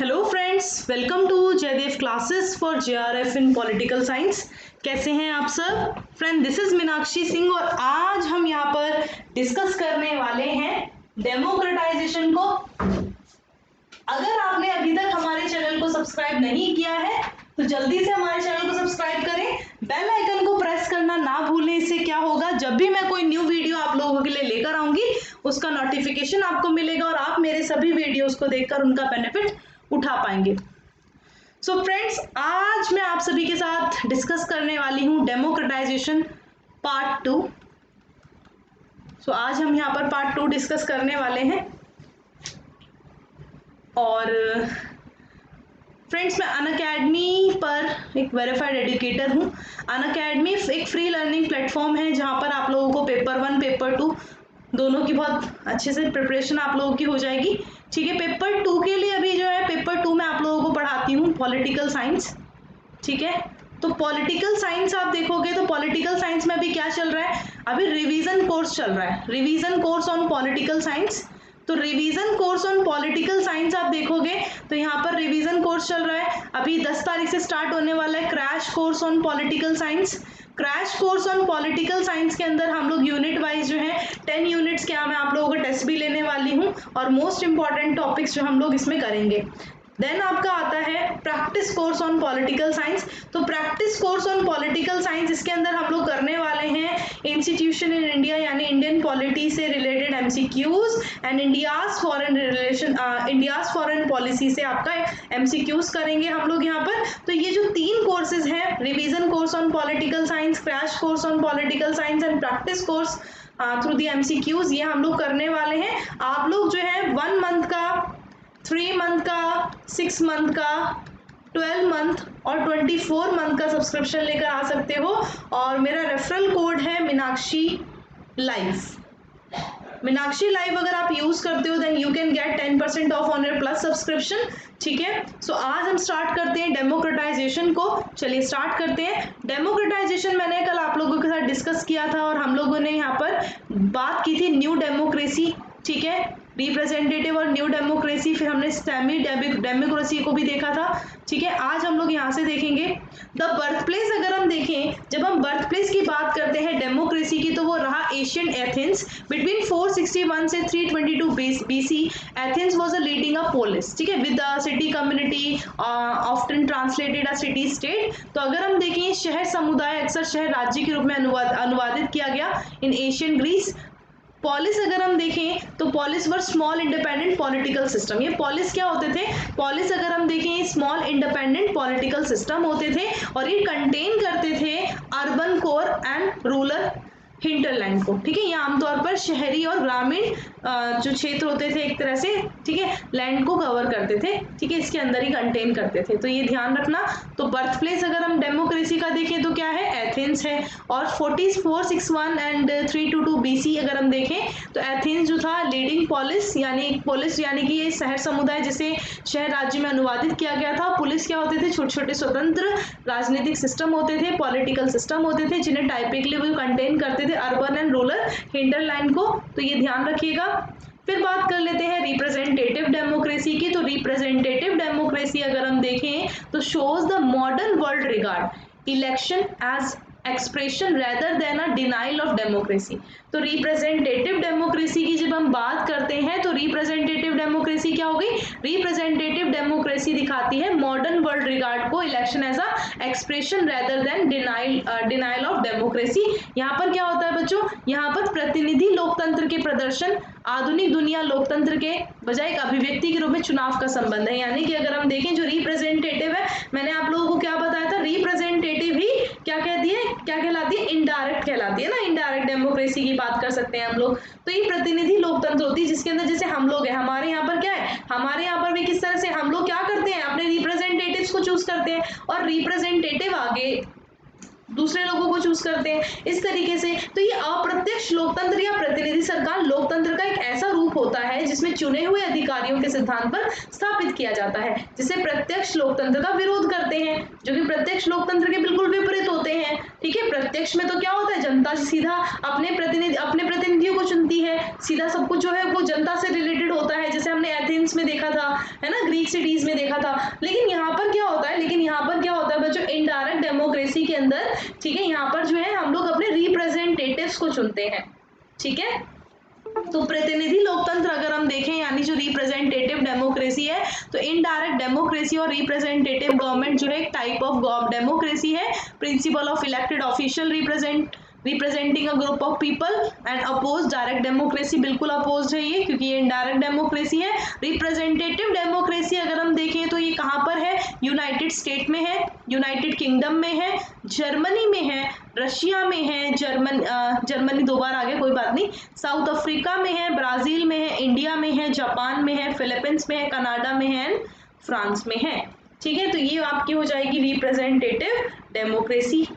Hello friends, welcome to Jaidev classes for JRF in political science. कैसे हैं आप सब? Friend, this is Meenakshi Singh और आज हम यहाँ पर डिस्कस करने वाले हैं डेमोक्रेटाइजेशन को। अगर आपने अभी तक हमारे चैनल को सब्सक्राइब नहीं किया है तो जल्दी से हमारे चैनल को सब्सक्राइब करें, बेल आइकन को प्रेस करना ना भूलें। इससे क्या होगा, जब भी मैं कोई न्यू वीडियो आप लोगों के लिए लेकर आऊंगी उसका नोटिफिकेशन आपको मिलेगा और आप मेरे सभी वीडियोस को देखकर उनका बेनिफिट उठा पाएंगे। सो फ्रेंड्स, आज मैं आप सभी के साथ डिस्कस करने वाली हूं डेमोक्रेटाइजेशन पार्ट 2। सो आज हम यहां पर पार्ट 2 डिस्कस करने वाले हैं। और फ्रेंड्स, मैं अनअकैडमी पर एक वेरीफाइड एजुकेटर हूं। अनअकैडमी एक फ्री लर्निंग प्लेटफॉर्म है जहां पर आप लोगों को पेपर 1 पेपर 2 दोनों की बहुत अच्छे से प्रिपरेशन आप लोगों की हो जाएगी। ठीक है, पेपर 2 के लिए अभी जो है पेपर 2 में आप लोगों को पढ़ाती हूँ पॉलिटिकल साइंस। ठीक है, तो पॉलिटिकल साइंस आप देखोगे तो पॉलिटिकल साइंस में अभी क्या चल रहा है, अभी रिवीजन कोर्स चल रहा है, revision course on political science. तो revision course on political science आप देखोगे तो यहाँ पर रिवीजन कोर्स चल रहा है। अभी 10 तारीख से स्टार्ट होने वाला है crash course on political science. Crash course on political science के अंदर हम लोग यूनिट वाइज जो है 10 यूनिट्स के मैं आप लोगों को टेस्ट भी लेने वाली हूँ और मोस्ट इंपॉर्टेंट टॉपिक्स जो हम लोग इसमें करेंगे। देन आपका आता है practice course on political science. तो practice course on political science इसके अंदर हम लोग करने वाले हैं इंस्टीट्यूशन इन इंडिया यानी इंडियन पॉलिटी से related MCQs and India's foreign policy से आपका एमसीक्यूज करेंगे हम लोग यहाँ पर। तो ये जो 3 कोर्सेज हैं, revision course on political science, crash course on political science and practice course through the MCQs, ये हम लोग करने वाले हैं। आप लोग जो है 1 मंथ का, 3 मंथ का, 6 मंथ का, 12 मंथ और 24 मंथ का सब्सक्रिप्शन लेकर आ सकते हो और मेरा रेफरल कोड है मीनाक्षी लाइव। मीनाक्षी लाइव अगर आप यूज करते हो then you can get 10% off on your plus subscription. ठीक है, सो आज हम स्टार्ट करते हैं डेमोक्रेटाइजेशन को। चलिए स्टार्ट करते हैं। डेमोक्रेटाइजेशन मैंने कल आप लोगों के साथ डिस्कस किया था और हम लोगों ने यहाँ पर बात की थी न्यू डेमोक्रेसी। ठीक है, रिप्रेजेंटेटिव और न्यू डेमोक्रेसी, फिर हमने सेमी डेमोक्रेसी को भी देखा था। ठीक है, आज हम लोग यहाँ से देखेंगे द बर्थ प्लेस। अगर हम देखें, जब हम बर्थ प्लेस की बात करते हैं डेमोक्रेसी की तो वो रहा एशियन एथेंस। बिटवीन 461 से 322 BC Athens was a leading a police. ठीक है, with the city community often translated a city state. तो अगर हम देखें, शहर समुदाय अक्सर शहर राज्य के रूप में अनुवादित किया गया इन एशियन ग्रीस। पॉलिस अगर हम देखें तो polis were small independent political system. ये पॉलिस क्या होते थे, पॉलिस अगर हम देखें स्मॉल इंडिपेंडेंट पॉलिटिकल सिस्टम होते थे और ये कंटेन करते थे urban core and rural hinterland को। ठीक है, ये आमतौर पर शहरी और ग्रामीण जो क्षेत्र होते थे एक तरह से, ठीक है, लैंड को कवर करते थे। ठीक है, इसके अंदर ही कंटेन करते थे, तो ये ध्यान रखना। तो बर्थ प्लेस अगर हम डेमोक्रेसी का देखें तो क्या है, एथेंस है। और 461 एंड 322 BC अगर हम देखें तो एथेंस जो था लीडिंग पॉलिस यानी कि ये शहर समुदाय जिसे शहर राज्य में अनुवादित किया गया था। पुलिस क्या होते थे, छोटे छोटे स्वतंत्र राजनीतिक सिस्टम होते थे, पॉलिटिकल सिस्टम होते थे जिन्हें टाइपिकली वो कंटेन करते थे अर्बन एंड रूरल हिंटरलैंड को। तो ये ध्यान रखिएगा। फिर बात कर लेते हैं रिप्रेजेंटेटिव डेमोक्रेसी की। तो रिप्रेजेंटेटिव डेमोक्रेसी अगर हम देखें तो shows the modern world regard election as expression rather than a denial of democracy. तो रिप्रेजेंटेटिव डेमोक्रेसी की जब हम बात करते हैं तो रिप्रेजेंटेटिव डेमोक्रेसी क्या हो गई, रिप्रेजेंटेटिव डेमोक्रेसी दिखाती है मॉडर्न वर्ल्ड रिगार्ड को election as a expression rather than denial of democracy. यहाँ पर क्या होता है बच्चों, यहाँ पर प्रतिनिधि लोकतंत्र के प्रदर्शन आधुनिक दुनिया लोकतंत्र के बजाय एक अभिव्यक्ति के रूप में चुनाव का संबंध है। यानी कि अगर हम देखें जो रिप्रेजेंटेटिव है, मैंने आप लोगों को क्या बताया था, रिप्रेजेंटेटिव ही क्या कहती है, क्या कहलाती है, इनडायरेक्ट कहलाती है ना। इनडायरेक्ट डेमोक्रेसी की बात कर सकते हैं हम लोग। तो ये प्रतिनिधि लोकतंत्र होती है जिसके अंदर जैसे हम लोग हैं, हमारे यहाँ पर क्या है, हमारे यहाँ पर भी किस तरह से हम लोग क्या करते हैं, अपने रिप्रेजेंटेटिव्स को चूज करते हैं और रिप्रेजेंटेटिव आगे दूसरे लोगों को चूज करते हैं इस तरीके से। तो ये अप्रत्यक्ष लोकतंत्र या प्रतिनिधि सरकार लोकतंत्र का एक ऐसा रूप होता है जिसमें चुने हुए अधिकारियों के सिद्धांत पर स्थापित किया जाता है, जिसे प्रत्यक्ष लोकतंत्र का विरोध करते हैं, जो कि प्रत्यक्ष लोकतंत्र के बिल्कुल विपरीत होते हैं। ठीक है, प्रत्यक्ष में तो क्या होता है, जनता सीधा अपने प्रतिनिधियों को चुनती है, सीधा सब कुछ जो है वो जनता से रिलेटेड होता है, जैसे हमने एथेंस में देखा था, है ना, ग्रीक सिटीज में देखा था। लेकिन यहाँ पर क्या होता है बच्चों, इनडायरेक्ट डेमोक्रेसी के अंदर, ठीक है, यहाँ पर जो है हम लोग अपने रिप्रेजेंटेटिव्स को चुनते हैं। ठीक है, तो प्रतिनिधि लोकतंत्र अगर हम देखें, यानी जो रिप्रेजेंटेटिव डेमोक्रेसी है, तो इनडायरेक्ट डेमोक्रेसी और रिप्रेजेंटेटिव गवर्नमेंट जो है एक टाइप ऑफ डेमोक्रेसी है। Principle of elected official representing a group of people and oppose direct democracy, बिल्कुल अपोज है ये, क्योंकि ये इनडायरेक्ट डेमोक्रेसी है। रिप्रेजेंटेटिव डेमोक्रेसी अगर हम देखें तो ये कहाँ पर है, यूनाइटेड स्टेट में है, यूनाइटेड किंगडम में है, जर्मनी में है, रशिया में है, जर्मनी दो बार आ गया, कोई बात नहीं, साउथ अफ्रीका में है, ब्राजील में है, इंडिया में है, जापान में है, फिलीपींस में है, कनाडा में है, फ्रांस में है। ठीक है, तो ये आपकी हो जाएगी रिप्रेजेंटेटिव डेमोक्रेसी।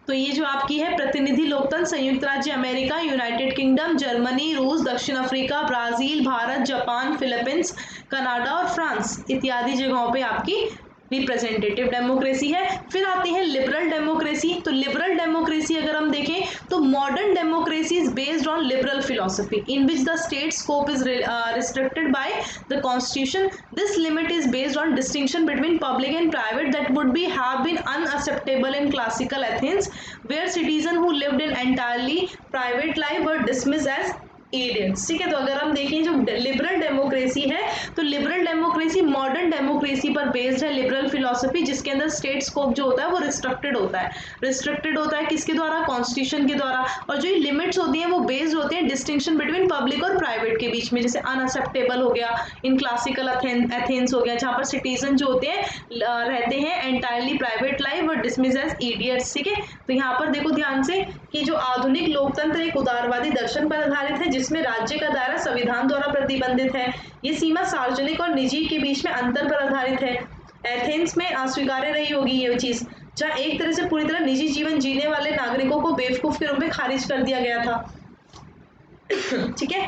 तो ये जो आपकी है प्रतिनिधि लोकतंत्र संयुक्त राज्य अमेरिका, यूनाइटेड किंगडम, जर्मनी, रूस, दक्षिण Africa, Brazil, Bharat, Japan, Philippines, Canada और फ्रांस इत्यादि जगहों पे आपकी रिप्रेजेंटेटिव डेमोक्रेसी है। फिर आती है लिबरल डेमोक्रेसी। तो लिबरल डेमोक्रेसी अगर हम देखें तो modern democracy is based on liberal philosophy in which the state scope is restricted by the constitution. This limit is based on distinction between public and private that would be have been unacceptable in classical Athens, where citizen who lived in entirely private life were dismissed as idiots. ठीक है, तो अगर हम देखें जो liberal democracy है, तो liberal democracy modern democracy पर बेस्ड है, लिबरल फिलोसफी, जिसके अंदर स्टेट स्कोप जो होता है वो रिस्ट्रिक्टेड होता है किसके द्वारा, कॉन्स्टिट्यूशन के द्वारा, और जो लिमिट्स होती हैं वो बेस्ड होती हैं डिस्टिंक्शन बिटवीन पब्लिक और प्राइवेट के बीच में, जैसे अनअक्सेप्टेबल हो गया इन क्लासिकल एथेंस हो गया, जहाँ पर सिटीजन जो होते हैं रहते हैं एंटायरली प्राइवेट लाइफ और डिसमिस एज इडियट्स। ठीक है, तो यहाँ पर देखो ध्यान से कि जो आधुनिक लोकतंत्र एक उदारवादी दर्शन पर आधारित है, जिसमें राज्य का दायरा संविधान द्वारा प्रतिबंधित है, ये सीमा सार्वजनिक और निजी के बीच में अंतर पर आधारित है। एथेंस में अस्वीकार्य रही होगी ये चीज, जहाँ एक तरह से पूरी तरह निजी जीवन जीने वाले नागरिकों को बेवकूफ के रूप में खारिज कर दिया गया था। ठीक है,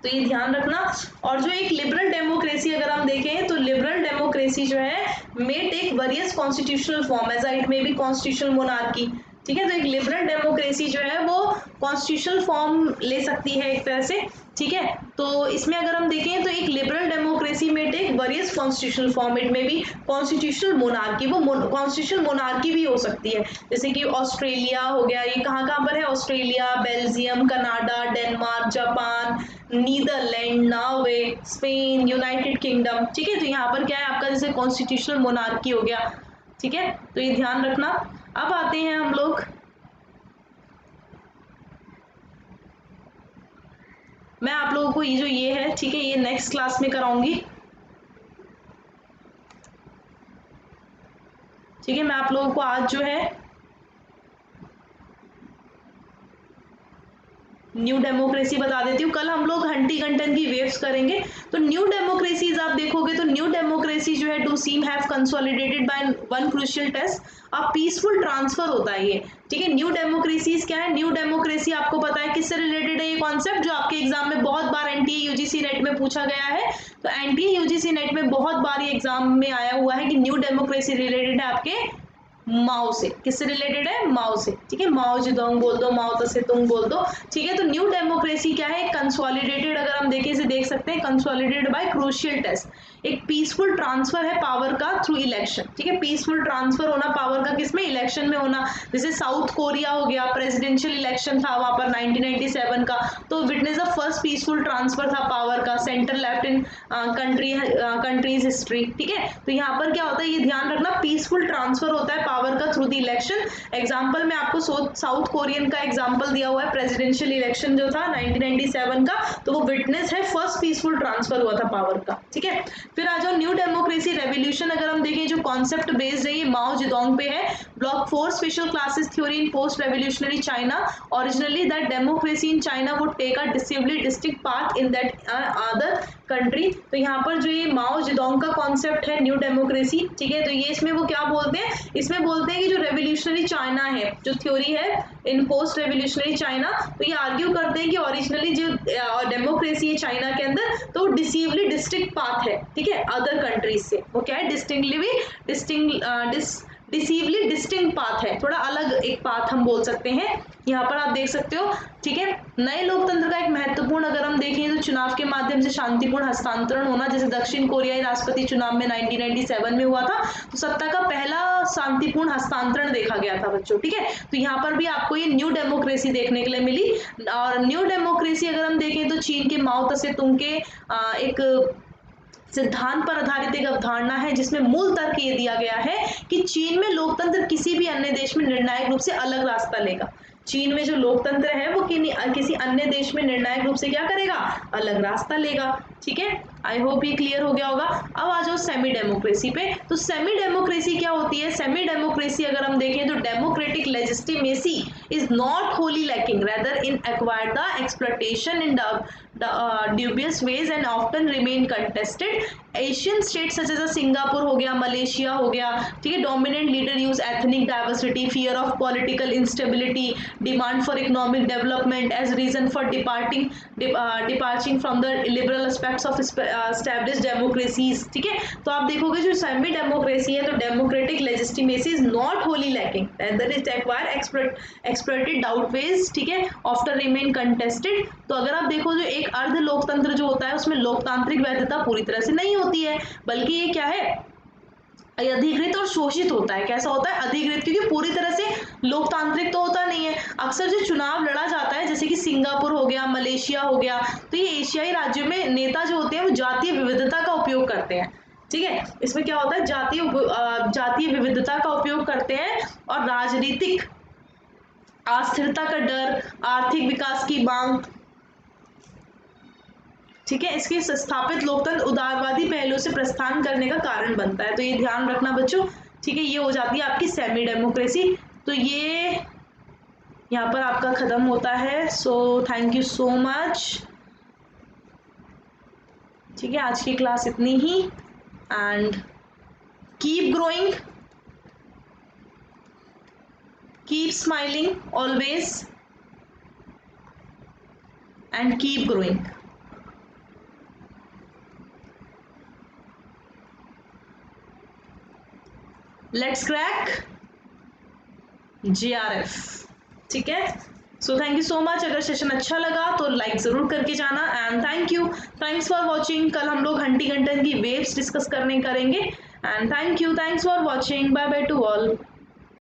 तो ये ध्यान रखना। और जो एक लिबरल डेमोक्रेसी अगर हम देखें तो लिबरल डेमोक्रेसी जो है may take various constitutional form as it may be constitutional monarchy. ठीक है, तो एक लिबरल डेमोक्रेसी जो है वो कॉन्स्टिट्यूशनल फॉर्म ले सकती है एक तरह से। ठीक है, तो इसमें अगर हम देखें तो एक liberal democracy may take various constitutional form, it may be constitutional monarchy, वो कॉन्स्टिट्यूशनल मोनार्की भी हो सकती है, जैसे कि ऑस्ट्रेलिया हो गया, ये कहाँ कहाँ पर है, Australia, Belgium, Canada, Denmark, Japan, Netherland, Norway, Spain, United Kingdom. ठीक है, तो यहाँ पर क्या है आपका, जैसे कॉन्स्टिट्यूशनल मोनार्की हो गया। ठीक है, तो ये ध्यान रखना। अब आते हैं हम लोग मैं आप लोगों को ये जो ये है, ठीक है, ये नेक्स्ट क्लास में कराऊंगी। ठीक है, मैं आप लोगों को आज जो है न्यू डेमोक्रेसी बता देती हूँ। कल हम लोग हंटिंगटन की वेव्स करेंगे। तो न्यू डेमोक्रेसीज आप देखोगे तो न्यू डेमोक्रेसी जो है do seem have consolidated by one crucial test, a peaceful transfer होता है ये। ठीक है, न्यू डेमोक्रेसीज क्या है, न्यू डेमोक्रेसी आपको पता है किससे रिलेटेड है ये कॉन्सेप्ट, जो आपके एग्जाम में बहुत बार एनटीए यूजीसी नेट में पूछा गया है। तो एनटीए यूजीसी नेट में बहुत बार ये एग्जाम में आया हुआ है कि न्यू डेमोक्रेसी रिलेटेड है आपके माओ से। किससे रिलेटेड है, माओ से। ठीक है, माओ जेडोंग बोल दो, माओ तसे तुंग बोल दो। ठीक है, तो न्यू डेमोक्रेसी क्या है, कंसोलिडेटेड, अगर हम देखें इसे देख सकते हैं, कंसोलिडेटेड बाय क्रूशियल टेस्ट, एक पीसफुल ट्रांसफर है पावर का थ्रू इलेक्शन। ठीक है, पीसफुल ट्रांसफर होना पावर का किसमें, इलेक्शन में होना। जैसे साउथ कोरिया हो गया, प्रेसिडेंशियल इलेक्शन था वहां पर 1997 का, तो witness the first peaceful transfer था पावर का, centre left in countries history. ठीक है, तो यहाँ पर क्या होता है, ये ध्यान रखना, पीसफुल ट्रांसफर होता है पावर का थ्रू द इलेक्शन। एग्जांपल में आपको साउथ कोरियन का एग्जांपल दिया हुआ है, प्रेसिडेंशियल इलेक्शन जो था 1997 का, तो वो विटनेस है फर्स्ट पीसफुल ट्रांसफर हुआ था पावर का। ठीक है, फिर आ जाओ न्यू डेमोक्रेसी रेवोल्यूशन, अगर हम देखें जो कॉन्सेप्ट बेस्ड है ये माओ जेडोंग पे है। Block 4 special classes theory in post revolutionary China, originally that democracy in China would take a decidedly distinct part in that other country. तो यहाँ पर जो ये माओ जेडोंग का कॉन्सेप्ट है न्यू डेमोक्रेसी, ठीक है, तो ये इसमें वो क्या बोलते हैं, इसमें बोलते हैं कि जो रेवोल्यूशनरी चाइना है, जो थ्योरी है इन पोस्ट रेवोल्यूशनरी चाइना, तो ये आर्ग्यू करते हैं कि ओरिजिनली जो डेमोक्रेसी है चाइना के अंदर, तो वो डिसीवली डिस्टिंक्ट पाथ है, ठीक है, अदर कंट्रीज से। वो क्या है, डिसीवली डिस्टिंक्ट पाथ है, थोड़ा अलग एक पाथ हम बोल सकते हैं। यहाँ पर आप देख सकते हो, ठीक है। नए लोकतंत्र का एक महत्वपूर्ण अगर हम देखें तो चुनाव के माध्यम से शांतिपूर्ण हस्तांतरण होना, जैसे दक्षिण कोरियाई राष्ट्रपति चुनाव में 1997 में हुआ था, तो सत्ता का पहला शांतिपूर्ण हस्तांतरण देखा गया था बच्चों, ठीक है। तो यहाँ पर भी आपको ये न्यू डेमोक्रेसी देखने के लिए मिली। और न्यू डेमोक्रेसी अगर हम देखें तो चीन के माओ त्से तुंग के एक सिद्धांत पर आधारित एक अवधारणा है, जिसमें मूल तर्क ये दिया गया है कि चीन में लोकतंत्र किसी भी अन्य देश में निर्णायक रूप से अलग रास्ता लेगा। चीन में जो लोकतंत्र है वो किसी अन्य देश में निर्णायक रूप से क्या करेगा, अलग रास्ता लेगा, ठीक है। आई होप ये क्लियर हो गया होगा। अब आ जाओ सेमी डेमोक्रेसी पे। तो सेमी डेमोक्रेसी क्या होती है, सेमी डेमोक्रेसी अगर हम देखें तो democratic legitimacy is not wholly lacking rather in acquire the exploitation in dubious ways and often remain contested. Asian state such as Singapore हो गया, मलेशिया हो गया, ठीक है, dominant leader use ethnic diversity, fear of political instability, demand for economic development as reason for departing from the liberal aspects of established democracies, ठीक है। तो आप देखोगे जो सेमी डेमोक्रेसी है तो democratic legitimacy is not wholly lacking that is acquire exploited doubt ways, ठीक है, आफ्टर रिमेन कंटेस्टेड। तो अगर आप देखो जो एक अर्ध लोकतंत्र जो होता है उसमें लोकतांत्रिक वैधता पूरी तरह से नहीं होती है, बल्कि ये क्या है, अधिकृत और शोषित होता है। कैसा होता है, अधिकृत, क्योंकि पूरी तरह से लोकतांत्रिक तो होता नहीं है। अक्सर जो चुनाव लड़ा जाता है जैसे कि सिंगापुर हो गया, मलेशिया हो गया, तो ये एशियाई राज्यों में नेता जो होते हैं वो जातीय विविधता का उपयोग करते हैं, ठीक है। इसमें क्या होता है, जातीय विविधता का उपयोग करते हैं और राजनीतिक अस्थिरता का डर, आर्थिक विकास की मांग, ठीक है, इसके स्थापित लोकतंत्र उदारवादी पहलू से प्रस्थान करने का कारण बनता है। तो ये ध्यान रखना बच्चों, ठीक है। ये हो जाती है आपकी सेमी डेमोक्रेसी। तो ये यहाँ पर आपका खत्म होता है। So thank you so much, ठीक है, आज की क्लास इतनी ही। And keep growing, keep smiling always and keep growing. Let's crack JRF, ठीक है। So thank you so much. अगर सेशन अच्छा लगा तो लाइक जरूर करके जाना। And thanks for watching. कल हम लोग हंटिंगटन की वेव्स डिस्कस करेंगे। And thanks for watching. Bye bye to all.